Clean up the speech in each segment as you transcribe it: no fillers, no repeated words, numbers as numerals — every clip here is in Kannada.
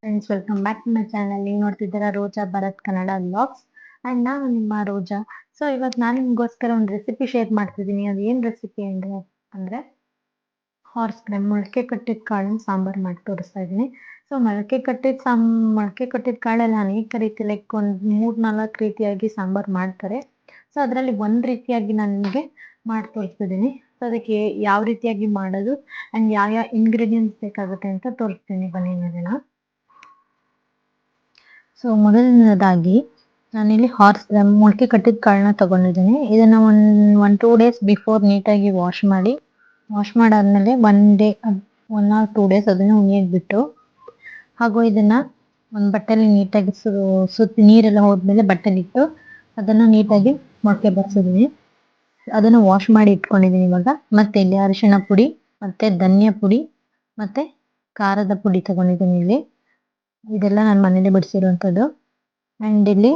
Friends, welcome back to my channel. ನೀವು ನೋಡ್ತಿದ್ದೀರಾ ರೋಜಾ ಭರತ್ ಕನ್ನಡ ವ್ಲಾಗ್ಸ್ ಅಂಡ್ ನಾನು ನಿಮ್ಮ ರೋಜಾ. ಸೊ ಇವತ್ತು ನಾನು ನಿಮಗೋಸ್ಕರ ಒಂದು ರೆಸಿಪಿ ಶೇರ್ ಮಾಡ್ತಿದ್ದೀನಿ. ಅದು ಏನು ರೆಸಿಪಿ ಅಂದ್ರೆ ಹಾರ್ಸ್ ಗ್ರಾಮ್ ಮೊಳಕೆ ಕಟ್ಟಿದ ಕಾಳನ್ನ ಸಾಂಬಾರು ಮಾಡಿ ತೋರಿಸ್ತಾ ಇದ್ದೀನಿ. ಸೊ ಮೊಳಕೆ ಕಟ್ಟಿದ ಕಾಳಲ್ಲಿ ಅನೇಕ ರೀತಿ ಲೈಕ್ ಒಂದು 3-4 ರೀತಿಯಾಗಿ ಸಾಂಬಾರು ಮಾಡ್ತಾರೆ. ಸೊ ಅದರಲ್ಲಿ ಒಂದು ರೀತಿಯಾಗಿ ನಾನು ನಿಮಗೆ ಮಾಡಿ ತೋರಿಸ್ತಿದ್ದೀನಿ. ಸೊ ಅದಕ್ಕೆ ಯಾವ ರೀತಿಯಾಗಿ ಮಾಡೋದು ಅಂಡ್ ಯಾವ ಇಂಗ್ರೀಡಿಯೆಂಟ್ಸ್ ಬೇಕಾಗುತ್ತೆ ಅಂತ ತೋರಿಸ್ತೀನಿ, ಬನ್ನಿ ನೋಡೋಣ. ಸೊ ಮೊದಲನೇದಾಗಿ ನಾನಿಲ್ಲಿ ಹಾರ್ಸ್ ಗ್ರಾಮ್ ಮೊಳಕೆ ಕಟ್ಟಿದ ಕಾಳನ್ನ ತಗೊಂಡಿದ್ದೀನಿ. ಇದನ್ನ ಒನ್ 2 ಡೇಸ್ ಬಿಫೋರ್ ನೀಟಾಗಿ ವಾಶ್ ಮಾಡಾದ್ಮೇಲೆ 1 or 2 ಡೇಸ್ ಅದನ್ನ ಉಣಿಯಕ್ಕೆ ಬಿಟ್ಟು, ಹಾಗೂ ಇದನ್ನ ಒಂದು ಬಟ್ಟೆಲಿ ನೀಟಾಗಿ ಸುತ್ತಿ ನೀರೆಲ್ಲ ಹೋದ್ಮೇಲೆ ಬಟ್ಟೆಲಿಟ್ಟು ಅದನ್ನ ನೀಟಾಗಿ ಮೊಳಕೆ ಬರ್ಸಿದೀನಿ. ಅದನ್ನ ವಾಶ್ ಮಾಡಿ ಇಟ್ಕೊಂಡಿದ್ದೀನಿ ಇವಾಗ. ಮತ್ತೆ ಇಲ್ಲಿ ಅರಿಶಿಣ ಪುಡಿ, ಮತ್ತೆ ಧನಿಯಾ ಪುಡಿ, ಮತ್ತೆ ಖಾರದ ಪುಡಿ ತಗೊಂಡಿದ್ದೀನಿ ಇಲ್ಲಿ. ಇದೆಲ್ಲ ನಾನು ಮನೇಲಿ ಬಿಡಿಸಿರುವಂಥದ್ದು. ಆ್ಯಂಡ್ ಇಲ್ಲಿ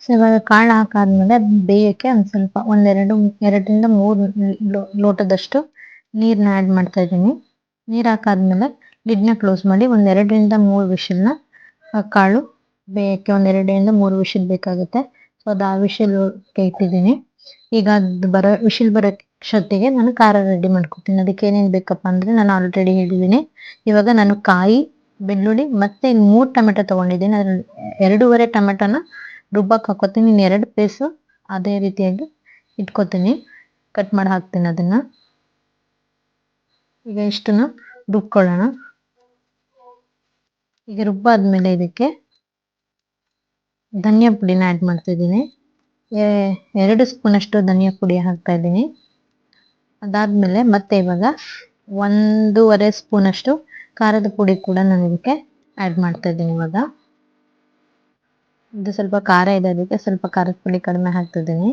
ಸೊ ಇವಾಗ ಕಾಳು ಹಾಕಾದ್ಮೇಲೆ ಅದನ್ನ ಬೇಯಕ್ಕೆ ಒಂದು ಸ್ವಲ್ಪ ಎರಡರಿಂದ 3 ಲೋಟದಷ್ಟು ನೀರನ್ನ ಆ್ಯಡ್ ಮಾಡ್ತಾ ಇದ್ದೀನಿ. ನೀರು ಹಾಕಾದ್ಮೇಲೆ ಲಿಡ್ನ ಕ್ಲೋಸ್ ಮಾಡಿ 2-3 ವಿಷಲ್ನ ಕಾಳು ಬೇಯಕ್ಕೆ 2-3 ವಿಷಲ್ ಬೇಕಾಗುತ್ತೆ. ಸೊ ಅದು ಆ ವಿಷಲ್ ಇಟ್ಟಿದ್ದೀನಿ. ಈಗ ಅದು ವಿಷಲ್ ಬರೋ ಅಷ್ಟೊತ್ತಿಗೆ ನಾನು ಖಾರ ರೆಡಿ ಮಾಡ್ಕೊತೀನಿ. ಅದಕ್ಕೆ ಏನೇನು ಬೇಕಪ್ಪ ಅಂದರೆ ನಾನು ಆಲ್ರೆಡಿ ಹೇಳಿದ್ದೀನಿ. ಇವಾಗ ನಾನು ಕಾಯಿ, ಬೆಳ್ಳುಳ್ಳಿ ಮತ್ತೆ 3 ಟೊಮೆಟೊ ತೊಗೊಂಡಿದ್ದೀನಿ. ಅದ್ರಲ್ಲಿ 2.5 ಟೊಮೆಟೊನ ರುಬ್ಬಕ್ಕೆ ಹಾಕೋತೀನಿ. 2 ಪೀಸು ಅದೇ ರೀತಿಯಾಗಿ ಇಟ್ಕೋತೀನಿ, ಕಟ್ ಮಾಡಿ ಹಾಕ್ತೀನಿ ಅದನ್ನ. ಈಗ ಇಷ್ಟನ್ನು ರುಬ್ಕೊಳ್ಳೋಣ. ಈಗ ರುಬ್ಬಾದ್ಮೇಲೆ ಇದಕ್ಕೆ ಧನಿಯಾ ಪುಡಿನ ಆ್ಯಡ್ ಮಾಡ್ತಿದ್ದೀನಿ. 2 ಸ್ಪೂನಷ್ಟು ಧನಿಯಾ ಪುಡಿ ಹಾಕ್ತಾ ಇದ್ದೀನಿ. ಅದಾದ್ಮೇಲೆ ಮತ್ತೆ ಇವಾಗ 1.5 ಸ್ಪೂನಷ್ಟು ಖಾರದ ಪುಡಿ ಕೂಡ ನಾನು ಇದಕ್ಕೆ ಆ್ಯಡ್ ಮಾಡ್ತಾ ಇದ್ದೀನಿ. ಇವಾಗ ಇದು ಸ್ವಲ್ಪ ಖಾರ ಇದೆ, ಅದಕ್ಕೆ ಸ್ವಲ್ಪ ಖಾರದ ಪುಡಿ ಕಡಿಮೆ ಹಾಕ್ತಿದ್ದೀನಿ.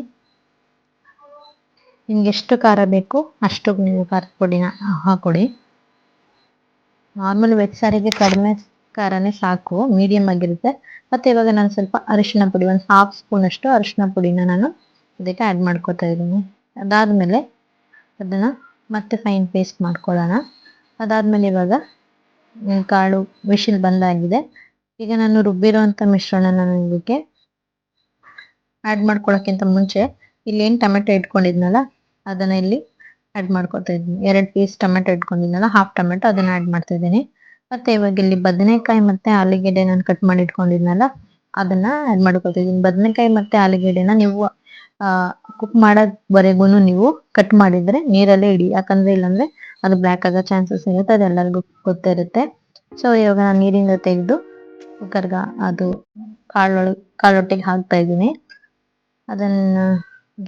ನಿಮ್ಗೆ ಎಷ್ಟು ಖಾರ ಬೇಕು ಅಷ್ಟು ನೀವು ಖಾರದ ಪುಡಿನ ಹಾಕೊಡಿ. ನಾರ್ಮಲ್ ವೆಜ್ ಸಾರಿಗೆ ಕಡಿಮೆ ಖಾರನೇ ಸಾಕು, ಮೀಡಿಯಮ್ ಆಗಿರುತ್ತೆ. ಮತ್ತೆ ಇವಾಗ ನಾನು ಸ್ವಲ್ಪ ಅರಿಶಿಣ ಪುಡಿ, 1/2 ಸ್ಪೂನಷ್ಟು ಅರಿಶಿಣ ಪುಡಿನ ನಾನು ಇದಕ್ಕೆ ಆ್ಯಡ್ ಮಾಡ್ಕೊತಾ ಇದ್ದೀನಿ. ಅದಾದಮೇಲೆ ಅದನ್ನು ಮತ್ತೆ ಫೈನ್ ಪೇಸ್ಟ್ ಮಾಡ್ಕೊಳ್ಳೋಣ. ಅದಾದಮೇಲೆ ಇವಾಗ ಕಾಳು ವಿಷಲ್ ಬಂದಾಗಿದೆ. ಈಗ ನಾನು ರುಬ್ಬಿರೋಂಥ ಮಿಶ್ರಣ ನಾನು ಇದಕ್ಕೆ ಆ್ಯಡ್ ಮಾಡ್ಕೊಳ್ಳೋಕ್ಕಿಂತ ಮುಂಚೆ ಇಲ್ಲೇನು ಟೊಮೆಟೊ ಇಟ್ಕೊಂಡಿದ್ನಲ್ಲ ಅದನ್ನು ಇಲ್ಲಿ ಆ್ಯಡ್ ಮಾಡ್ಕೊತಾ ಇದ್ದೀನಿ. 2 ಪೀಸ್ ಟೊಮೆಟೊ ಇಟ್ಕೊಂಡಿದ್ನಲ್ಲ, ಹಾಫ್ ಟೊಮೆಟೊ ಅದನ್ನು ಆ್ಯಡ್ ಮಾಡ್ತಾ ಇದ್ದೀನಿ. ಮತ್ತು ಇವಾಗ ಇಲ್ಲಿ ಬದನೆಕಾಯಿ ಮತ್ತು ಆಲೂಗೆಡ್ಡೆ ನಾನು ಕಟ್ ಮಾಡಿ ಇಟ್ಕೊಂಡಿದ್ನಲ್ಲ ಅದನ್ನು ಆ್ಯಡ್ ಮಾಡ್ಕೊತಾ ಇದ್ದೀನಿ. ಬದನೆಕಾಯಿ ಮತ್ತು ಆಲೂಗೆಡ್ಡೆನ ನೀವು ಕುಕ್ ಮಾಡೋದ್ವರೆಗೂ ನೀವು ಕಟ್ ಮಾಡಿದರೆ ನೀರಲ್ಲೇ ಇಡಿ, ಯಾಕಂದರೆ ಇಲ್ಲಾಂದರೆ ಅದು ಬ್ಲ್ಯಾಕ್ ಆಗೋ ಚಾನ್ಸಸ್ ಇರುತ್ತೆ, ಅದೆಲ್ಲರಿಗೂ ಗೊತ್ತಿರುತ್ತೆ. ಸೊ ಇವಾಗ ನಾನು ನೀರಿಂದ ತೆಗೆದು ಕುಕ್ಕರ್ಗೆ ಅದು ಕಾಳೊಟ್ಟಿಗೆ ಹಾಕ್ತಾ ಇದ್ದೀನಿ. ಅದನ್ನು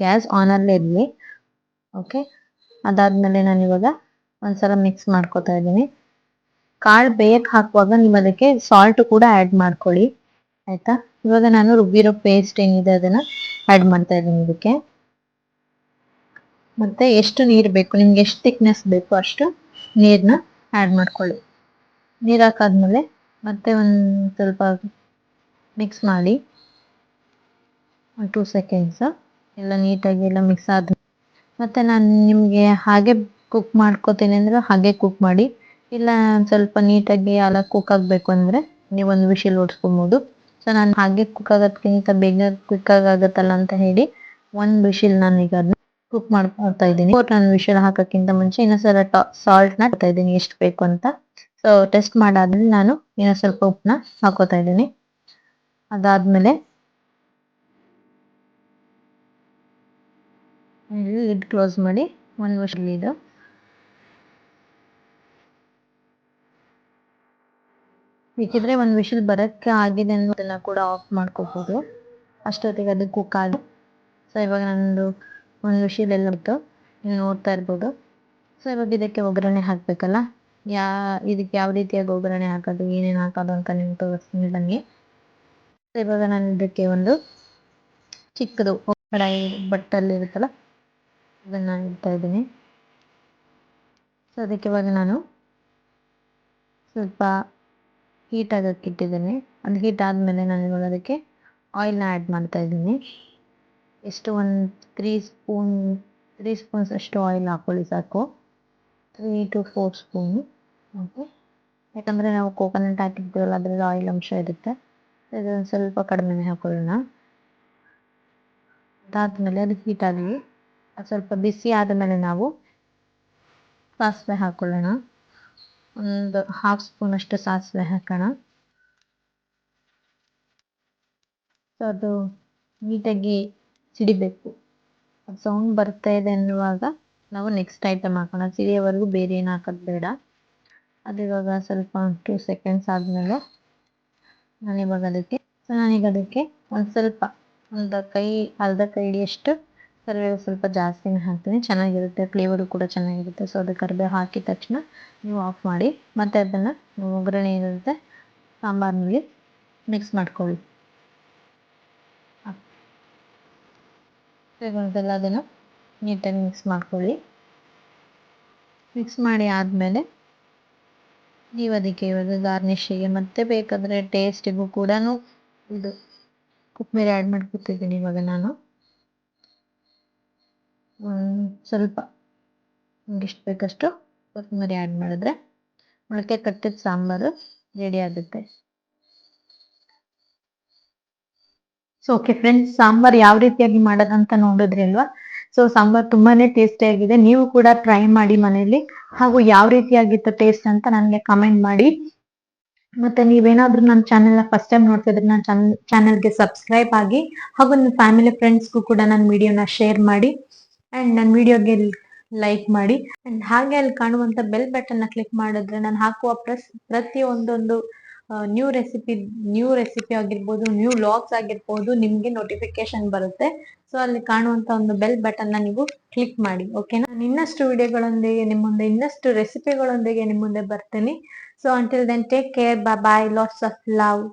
ಗ್ಯಾಸ್ ಆನಲ್ಲೇ ಇರಲಿ. ಓಕೆ, ಅದಾದಮೇಲೆ ನಾನು ಇವಾಗ ಒಂದ್ಸಲ ಮಿಕ್ಸ್ ಮಾಡ್ಕೊತಾ ಇದ್ದೀನಿ. ಕಾಳು ಬೇಯಕ್ಕೆ ಹಾಕುವಾಗ ನೀವು ಅದಕ್ಕೆ ಸಾಲ್ಟ್ ಕೂಡ ಆ್ಯಡ್ ಮಾಡ್ಕೊಳ್ಳಿ, ಆಯಿತಾ. ಇವಾಗ ನಾನು ರುಬ್ಬಿರೋ ಪೇಸ್ಟ್ ಏನಿದೆ ಅದನ್ನು ಆ್ಯಡ್ ಮಾಡ್ತಾ ಇದ್ದೀನಿ ಇದಕ್ಕೆ. ಮತ್ತು ಎಷ್ಟು ನೀರು ಬೇಕು, ನಿಮ್ಗೆ ಎಷ್ಟು ಥಿಕ್ನೆಸ್ ಬೇಕು ಅಷ್ಟು ನೀರನ್ನ ಆ್ಯಡ್ ಮಾಡ್ಕೊಳ್ಳಿ. ನೀರು ಹಾಕಾದ್ಮೇಲೆ ಮತ್ತೆ ಒಂದು ಸ್ವಲ್ಪ ಮಿಕ್ಸ್ ಮಾಡಿ 2 ಸೆಕೆಂಡ್ಸ್ ಎಲ್ಲ ನೀಟಾಗಿ ಎಲ್ಲ ಮಿಕ್ಸ್ ಆದ. ಮತ್ತು ನಾನು ನಿಮಗೆ ಹಾಗೆ ಕುಕ್ ಮಾಡ್ಕೋತೀನಿ ಅಂದರೆ ಹಾಗೆ ಕುಕ್ ಮಾಡಿ, ಇಲ್ಲ ಸ್ವಲ್ಪ ನೀಟಾಗಿ ಎಲ್ಲ ಕುಕ್ ಆಗಬೇಕು ಅಂದರೆ ನೀವು ಒಂದು ವಿಷಲ್ ಓಡಿಸ್ಕೊಬೋದು. ಸೊ ನಾನು ಹಾಗೆ ಕುಕ್ ಆಗೋದಕ್ಕಿಂತ ಬೇಗ ಕುಕ್ ಆಗುತ್ತಲ್ಲ ಅಂತ ಹೇಳಿ ಒಂದು ವಿಷಲ್ ನಾನು ಈಗ ಅದನ್ನ ಕುಕ್ ಮಾಡ್ಕೊತಾ ಇದ್ದೀನಿ. ನಾನು ವಿಷಲ್ ಹಾಕೋಕ್ಕಿಂತ ಮುಂಚೆ ಇನ್ನೊಂದ್ಸಲ ಸಾಲ್ಟ್ನ ಹಾಕ್ತಾ ಇದ್ದೀನಿ ಎಷ್ಟು ಬೇಕು ಅಂತ. ಸೊ ಟೆಸ್ಟ್ ಮಾಡಾದ್ಮೇಲೆ ನಾನು ಇನ್ನೂ ಸ್ವಲ್ಪ ಉಪ್ಪನ್ನ ಹಾಕೋತಾ ಇದ್ದೀನಿ. ಅದಾದಮೇಲೆ ಲಿಡ್ ಕ್ಲೋಸ್ ಮಾಡಿ 1 ವಿಷಲ್ ಇದು ಬೇಕಿದ್ರೆ 1 ವಿಷಲ್ ಬರೋಕ್ಕೆ ಆಗಿದೆ ಅನ್ನೋದನ್ನು ಕೂಡ ಆಫ್ ಮಾಡ್ಕೋಬೋದು, ಅಷ್ಟೊತ್ತಿಗೆ ಅದು ಕುಕ್ ಆಗಿ. ಸೊ ಇವಾಗ ನಂದು 1 ವಿಷಲ್ ಎಲ್ಲ ಬಿಟ್ಟು ನೀವು ನೋಡ್ತಾ ಇರ್ಬೋದು. ಸೊ ಇವಾಗ ಇದಕ್ಕೆ ಒಗ್ಗರಣೆ ಹಾಕಬೇಕಲ್ಲ. ಇದಕ್ಕೆ ಯಾವ ರೀತಿಯ ಗೊಬ್ಬರನೇ ಹಾಕೋದು, ಏನೇನು ಹಾಕೋದು ಅಂತ ನಿಮ್ಗೆ ತೋರಿಸ್ತೀನಿ ಬನ್ನಿ. ಇವಾಗ ನಾನು ಇದಕ್ಕೆ ಒಂದು ಚಿಕ್ಕದು ಕಡಾಯಿ ಬಟ್ಟಲ್ಲಿ ಇರುತ್ತಲ್ಲ ಅದನ್ನ ಇಡ್ತಾ ಇದ್ದೀನಿ. ಸೊ ಅದಕ್ಕೆ ಇವಾಗ ನಾನು ಸ್ವಲ್ಪ ಹೀಟ್ ಆಗೋಕ್ಕೆ ಇಟ್ಟಿದ್ದೀನಿ. ಅದು ಹೀಟ್ ಆದಮೇಲೆ ನಾನು ಇವಾಗ ಅದಕ್ಕೆ ಆಯಿಲ್ನ ಆ್ಯಡ್ ಮಾಡ್ತಾ ಇದ್ದೀನಿ. ಎಷ್ಟು ಒಂದು 3 ಸ್ಪೂನ್ಸ್ ಅಷ್ಟು ಆಯಿಲ್ ಹಾಕ್ಕೊಳ್ಳಿ ಸಾಕು. 3 to 4 ಸ್ಪೂನು. ಓಕೆ, ಯಾಕಂದರೆ ನಾವು ಕೋಕೋನಟ್ ಹಾಕಿರ್ತೀವಲ್ಲ ಅದರಲ್ಲಿ ಆಯಿಲ್ ಅಂಶ ಇರುತ್ತೆ. ಇದನ್ನು ಸ್ವಲ್ಪ ಕಡಿಮೆ ಹಾಕೊಳ್ಳೋಣ. ಅದಾದಮೇಲೆ ಅದು ಹೀಟ್ ಆಗಲಿ. ಅದು ಸ್ವಲ್ಪ ಬಿಸಿ ಆದಮೇಲೆ ನಾವು ಸಾಸಿವೆ ಹಾಕ್ಕೊಳ್ಳೋಣ. ಒಂದು 1/2 ಸ್ಪೂನಷ್ಟು ಸಾಸಿವೆ ಹಾಕೋಣ. ಸೊ ಅದು ನೀಟಾಗಿ ಸಿಡಿಬೇಕು. ಅದು ಸೌಂಡ್ ಬರ್ತಾ ಇದೆ ಅನ್ನುವಾಗ ನಾವು ನೆಕ್ಸ್ಟ್ ಐಟಮ್ ಹಾಕೋಣ. ಸಿಡಿಯೋವರೆಗೂ ಬೇರೆ ಏನು ಹಾಕೋದು ಬೇಡ. ಅದು ಇವಾಗ ಸ್ವಲ್ಪ 2 ಸೆಕೆಂಡ್ಸ್ ಆದಮೇಲೆ ನಾನೀಗ ಅದಕ್ಕೆ ಒಂದು ಸ್ವಲ್ಪ ಅರ್ಧ ಕೈ ಹಿಡಿಯಷ್ಟು ಕರಿಬೇವು ಸ್ವಲ್ಪ ಜಾಸ್ತಿನೇ ಹಾಕ್ತೀನಿ. ಚೆನ್ನಾಗಿರುತ್ತೆ, ಫ್ಲೇವರು ಕೂಡ ಚೆನ್ನಾಗಿರುತ್ತೆ. ಸೊ ಅದು ಕರಿಬೇವು ಹಾಕಿದ ತಕ್ಷಣ ನೀವು ಆಫ್ ಮಾಡಿ ಮತ್ತೆ ಅದನ್ನು ಒಗ್ಗರಣೆ ಏನಿರುತ್ತೆ ಸಾಂಬಾರಿನಲ್ಲಿ ಮಿಕ್ಸ್ ಮಾಡ್ಕೊಳ್ಳಿ. ಒಂದ್ಸಲ ಅದನ್ನು ನೀಟಾಗಿ ಮಿಕ್ಸ್ ಮಾಡ್ಕೊಳ್ಳಿ. ಮಿಕ್ಸ್ ಮಾಡಿ ಆದಮೇಲೆ ನೀವು ಅದಕ್ಕೆ ಇವಾಗ ಗಾರ್ನಿಷಿಗೆ ಮತ್ತೆ ಬೇಕಾದರೆ ಟೇಸ್ಟಿಗೂ ಕೂಡ ಇದು ಕೊತ್ತಂಬರಿ ಆ್ಯಡ್ ಮಾಡ್ಕೊತಿದ್ದೀನಿ. ಇವಾಗ ನಾನು ಸ್ವಲ್ಪ ನಿಮ್ಗೆ ಬೇಕಷ್ಟು ಕೊತ್ತಂಬರಿ ಆ್ಯಡ್ ಮಾಡಿದ್ರೆ ಮೊಳಕೆ ಕಟ್ಟಿದ ಸಾಂಬಾರು ರೆಡಿ ಆಗುತ್ತೆ. ಸೊ ಓಕೆ ಫ್ರೆಂಡ್ಸ್, ಸಾಂಬಾರು ಯಾವ ರೀತಿಯಾಗಿ ಮಾಡೋದಂತ ನೋಡಿದ್ರಿ ಅಲ್ವಾ. ಸೊ ಸಾಂಬಾರು ತುಂಬಾನೇ ಟೇಸ್ಟಿಯಾಗಿದೆ. ನೀವು ಕೂಡ ಟ್ರೈ ಮಾಡಿ ಮನೆಯಲ್ಲಿ, ಹಾಗೂ ಯಾವ ರೀತಿಯಾಗಿತ್ತು ಟೇಸ್ಟ್ ಅಂತ ನನಗೆ ಕಮೆಂಟ್ ಮಾಡಿ. ಮತ್ತೆ ನೀವೇನಾದ್ರೂ ನನ್ನ ಚಾನೆಲ್ನ ಫಸ್ಟ್ ಟೈಮ್ ನೋಡ್ತಿದ್ರೆ ನನ್ನ ಚಾನೆಲ್ಗೆ ಸಬ್ಸ್ಕ್ರೈಬ್ ಆಗಿ, ಹಾಗೂ ನಿಮ್ಮ ಫ್ಯಾಮಿಲಿ ಫ್ರೆಂಡ್ಸ್ಗೂ ಕೂಡ ನನ್ನ ವಿಡಿಯೋನ ಶೇರ್ ಮಾಡಿ ಆ್ಯಂಡ್ ನನ್ನ ವಿಡಿಯೋಗೆ ಲೈಕ್ ಮಾಡಿ. ಆ್ಯಂಡ್ ಹಾಗೆ ಅಲ್ಲಿ ಕಾಣುವಂಥ ಬೆಲ್ ಬಟನ್ನ ಕ್ಲಿಕ್ ಮಾಡಿದ್ರೆ ನಾನು ಹಾಕುವ ಪ್ರತಿಯೊಂದೊಂದು ನ್ಯೂ ರೆಸಿಪಿ ಆಗಿರ್ಬೋದು, ನ್ಯೂ ವ್ಲಾಗ್ಸ್ ಆಗಿರ್ಬೋದು, ನಿಮಗೆ ನೋಟಿಫಿಕೇಶನ್ ಬರುತ್ತೆ. ಸೊ ಅಲ್ಲಿ ಕಾಣುವಂಥ ಒಂದು ಬೆಲ್ ಬಟನ್ನ ನೀವು ಕ್ಲಿಕ್ ಮಾಡಿ. ಓಕೆನಾ? ನಾನು ಇನ್ನಷ್ಟು ವಿಡಿಯೋಗಳೊಂದಿಗೆ ನಿಮ್ಮ ಮುಂದೆ, ಇನ್ನಷ್ಟು ರೆಸಿಪಿಗಳೊಂದಿಗೆ ನಿಮ್ಮ ಮುಂದೆ ಬರ್ತೀನಿ. So until then, take care. Bye bye. Lots of love.